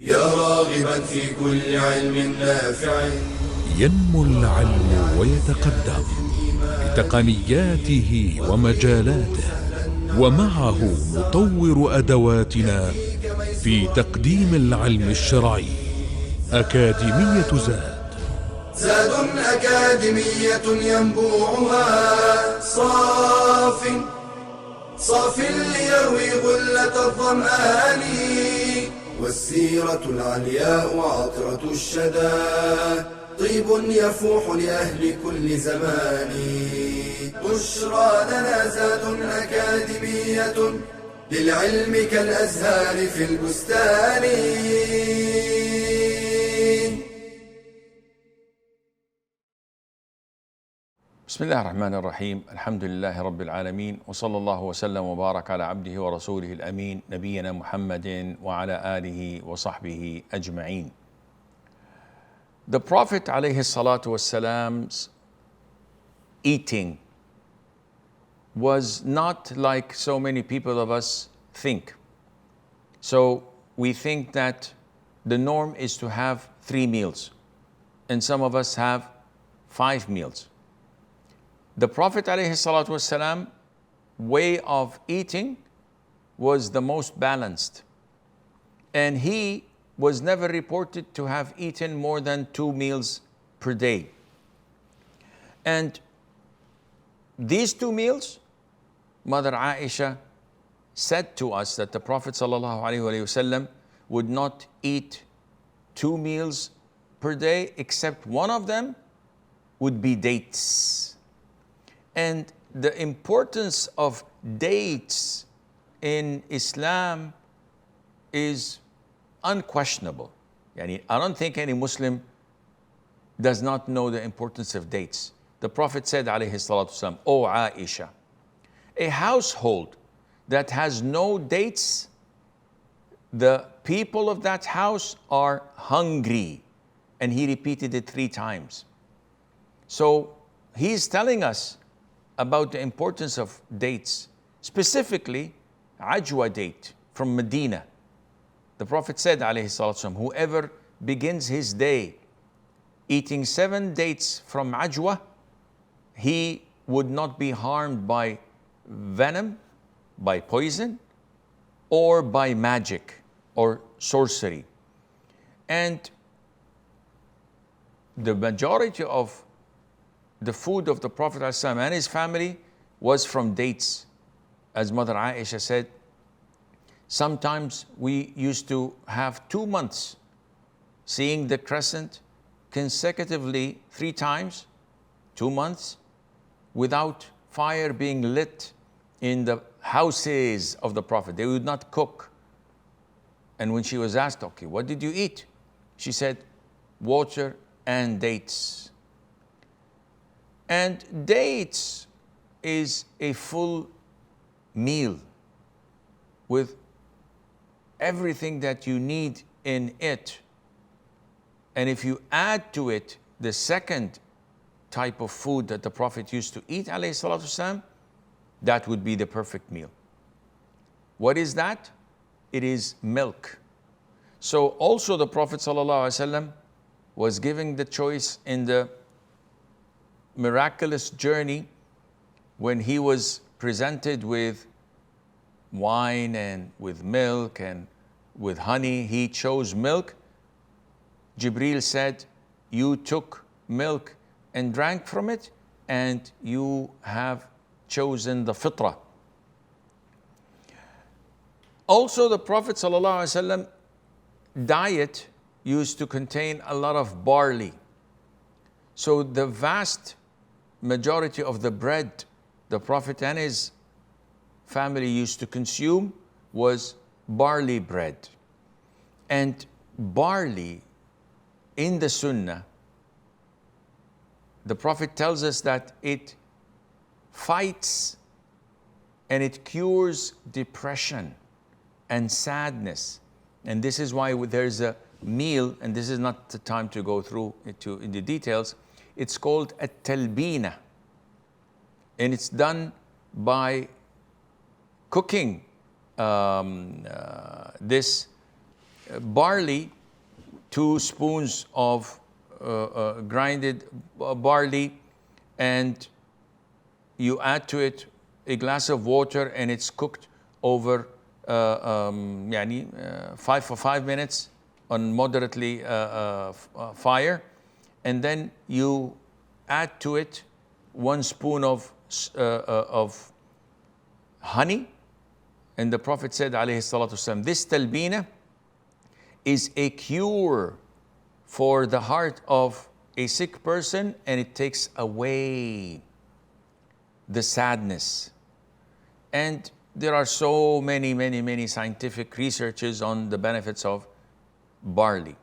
يا راغبا في كل علم نافع. ينمو العلم ويتقدم بتقنياته ومجالاته، ومعه نطور أدواتنا في تقديم العلم الشرعي. أكاديمية زاد أكاديمية ينبوعها صاف ليروي غلة الظمآن، والسيرة العلياء عطرة الشدى طيب يفوح لأهل كل زمان. بشرى لنا زاد أكاديمية للعلم كالأزهار في البستان. بسم الله الرحمن الرحيم. الحمد لله رب العالمين، وصلى الله وسلم وبارك على عبده ورسوله الأمين نبينا محمد وعلى آله وصحبه أجمعين. The Prophet alayhi salatu wassalam's eating was not like so many people of us think. So we think that the norm is to have 3 meals, and some of us have 5 meals. The Prophet ﷺ way of eating was the most balanced, and he was never reported to have eaten more than 2 meals per day. And these 2 meals, Mother Aisha said to us that the Prophet ﷺ would not eat 2 meals per day, except one of them would be dates. And the importance of dates in Islam is unquestionable. I don't think any Muslim does not know the importance of dates. The Prophet said, alayhi salatu wasalam, "O Aisha, a household that has no dates, the people of that house are hungry." And he repeated it 3 times. So he's telling us about the importance of dates, specifically Ajwa date from Medina. The Prophet said, alayhi salatu wasalam, whoever begins his day eating 7 dates from Ajwa, he would not be harmed by venom, by poison, or by magic or sorcery. And the majority of the food of the Prophet ﷺ and his family was from dates. As Mother Aisha said, sometimes we used to have 2 months seeing the crescent consecutively 3 times, 2 months, without fire being lit in the houses of the Prophet. They would not cook. And when she was asked, okay, what did you eat? She said, water and dates. And dates is a full meal with everything that you need in it. And if you add to it the second type of food that the Prophet used to eat, alayhi salatu wasalam, that would be the perfect meal. What is that? It is milk. So also the Prophet sallallahu alaihi wasallam was giving the choice in the miraculous journey when he was presented with wine and with milk and with honey. He chose milk. Jibreel said, you took milk and drank from it, and you have chosen the fitrah. Also, the Prophet ﷺ diet used to contain a lot of barley. So the vast majority of the bread the Prophet and his family used to consume was barley bread. And barley in the Sunnah, the Prophet tells us that it fights and it cures depression and sadness. And this is why there's a meal, and this is not the time to go through in the details. It's called a Talbina, and it's done by cooking this barley, 2 spoons of grinded barley, and you add to it a glass of water, and it's cooked over 5 minutes on moderately fire, and then you add to it 1 spoon of honey. And the Prophet said, alayhi salatu wasalam, this talbina is a cure for the heart of a sick person, and it takes away the sadness. And there are so many scientific researches on the benefits of barley.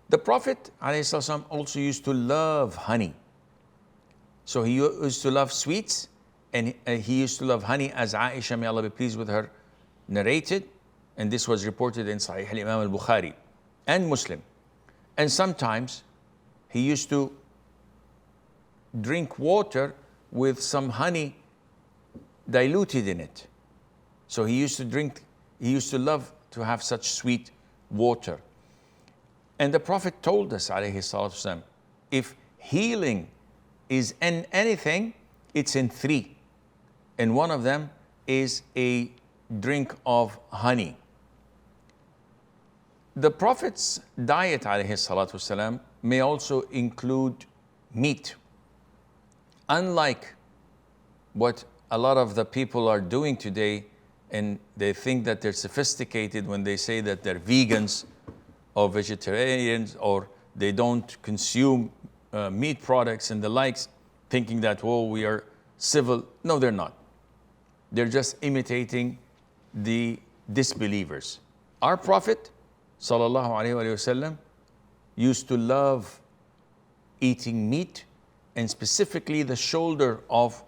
The Prophet ﷺ also used to love honey. So he used to love sweets, and he used to love honey, as Aisha, may Allah be pleased with her, narrated. And this was reported in Sahih al-Imam al-Bukhari and Muslim. And sometimes he used to drink water with some honey diluted in it. So he used to love to have such sweet water. And the Prophet told us, alayhi salatu wasalam, if healing is in anything, it's in 3. And one of them is a drink of honey. The Prophet's diet, alayhi salatu wasalam, may also include meat. Unlike what a lot of the people are doing today, and they think that they're sophisticated when they say that they're vegans or vegetarians, or they don't consume meat products and the likes, thinking that, oh, we are civil. No, they're not. They're just imitating the disbelievers. Our Prophet, sallallahu alaihi wasallam, used to love eating meat, and specifically the shoulder of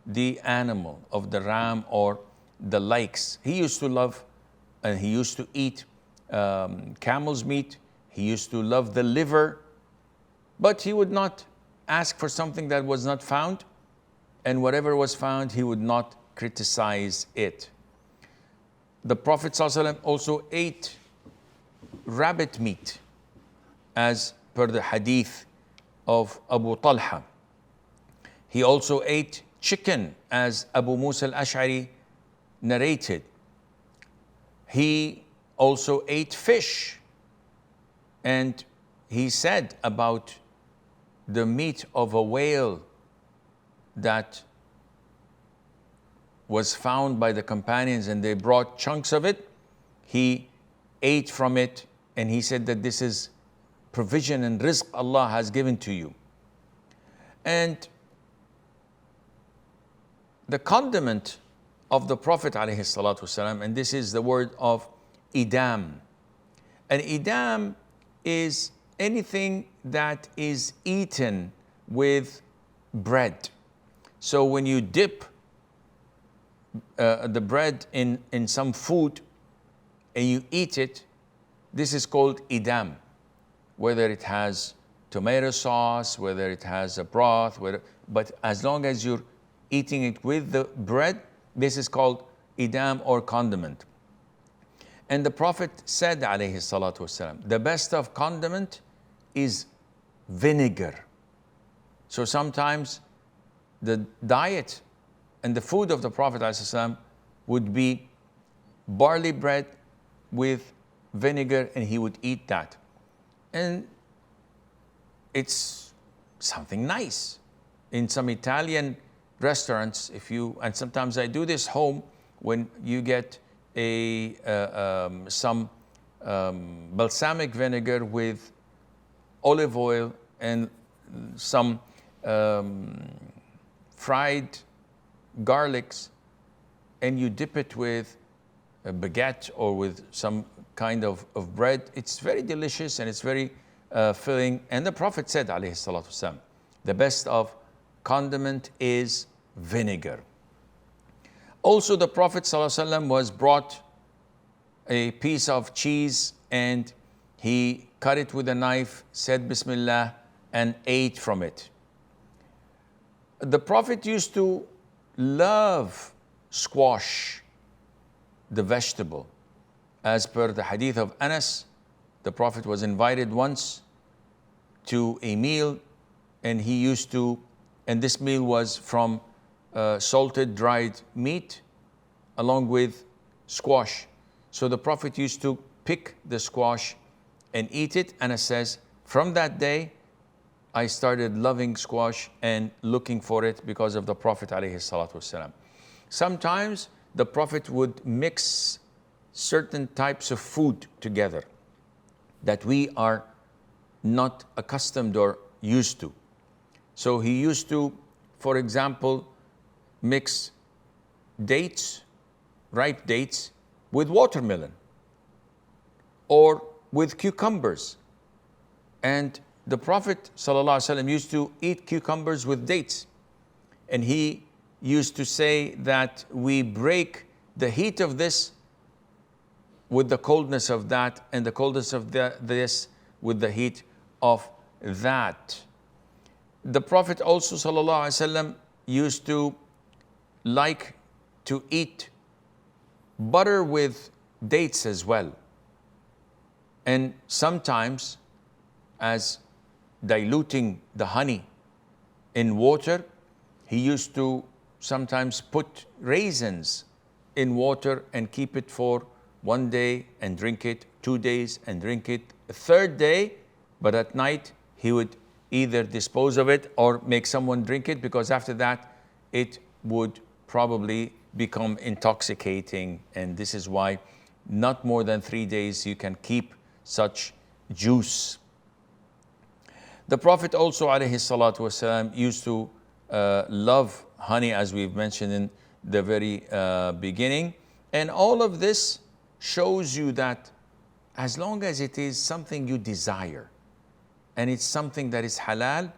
the animal, of the ram or the likes. He used to love, and he used to eat camel's meat. He used to love the liver, but he would not ask for something that was not found, and whatever was found, he would not criticize it. The Prophet ﷺ also ate rabbit meat, as per the hadith of Abu Talha. He also ate chicken, as Abu Musa al-Ash'ari narrated. He also ate fish, and he said about the meat of a whale that was found by the companions, and they brought chunks of it. He ate from it, and he said that this is provision and rizq Allah has given to you. And the condiment of the Prophet ﷺ, and this is the word of idam. And idam is anything that is eaten with bread. So when you dip the bread in some food and you eat it, this is called idam. Whether it has tomato sauce, whether it has a broth, but as long as you're eating it with the bread, this is called idam or condiment. And the Prophet said, alayhi salatu wasalam, the best of condiment is vinegar. So sometimes the diet and the food of the Prophet ﷺ would be barley bread with vinegar, and he would eat that. And it's something nice. In some Italian restaurants, and sometimes I do this home, when you get some balsamic vinegar with olive oil and some fried garlics, and you dip it with a baguette or with some kind of bread. It's very delicious and it's very filling. And the Prophet said, alayhi salatu wasalam, the best of condiment is vinegar. Also, the Prophet sallallahu alaihi wasallam was brought a piece of cheese, and he cut it with a knife, said Bismillah, and ate from it. The Prophet used to love squash, the vegetable. As per the hadith of Anas, the Prophet was invited once to a meal, and this meal was from salted dried meat along with squash. So the Prophet used to pick the squash and eat it. Anas says, from that day, I started loving squash and looking for it because of the Prophet ﷺ. Sometimes the Prophet would mix certain types of food together that we are not accustomed or used to. So he used to, for example, mix dates, ripe dates, with watermelon or with cucumbers. And the Prophet ﷺ used to eat cucumbers with dates. And he used to say that we break the heat of this with the coldness of that, and the coldness of this with the heat of that. The Prophet also ﷺ used to like to eat butter with dates as well. And sometimes, as diluting the honey in water, he used to sometimes put raisins in water and keep it for 1 day and drink it, 2 days and drink it, a third day, but at night he would either dispose of it or make someone drink it, because after that it would probably become intoxicating. And this is why not more than 3 days you can keep such juice. The Prophet also ﷺ used to love honey, as we've mentioned in the very beginning. And all of this shows you that as long as it is something you desire and it's something that is halal,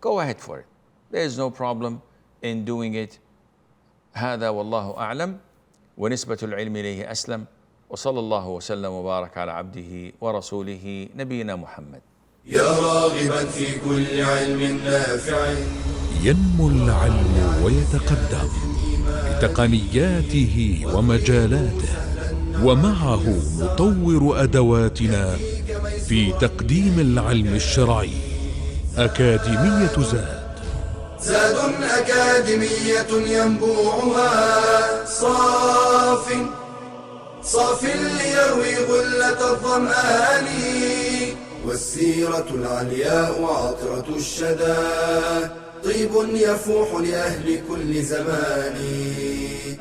go ahead for it. There is no problem in doing it. هذا والله أعلم ونسبة العلم إليه أسلم وصلى الله وسلم وبارك على عبده ورسوله نبينا محمد. يا راغبا في كل علم نافع ينمو العلم ويتقدم بتقنياته ومجالاته، ومعه نطور أدواتنا في تقديم العلم الشرعي. أكاديمية زاد أكاديمية ينبوعها صاف ليروي غلة الظمآن، والسيرة العلياء عطرة الشدى طيب يفوح لأهل كل زمان.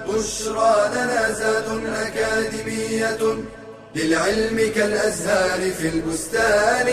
بشرى لنا زاد أكاديمية للعلم كالأزهار في البستان.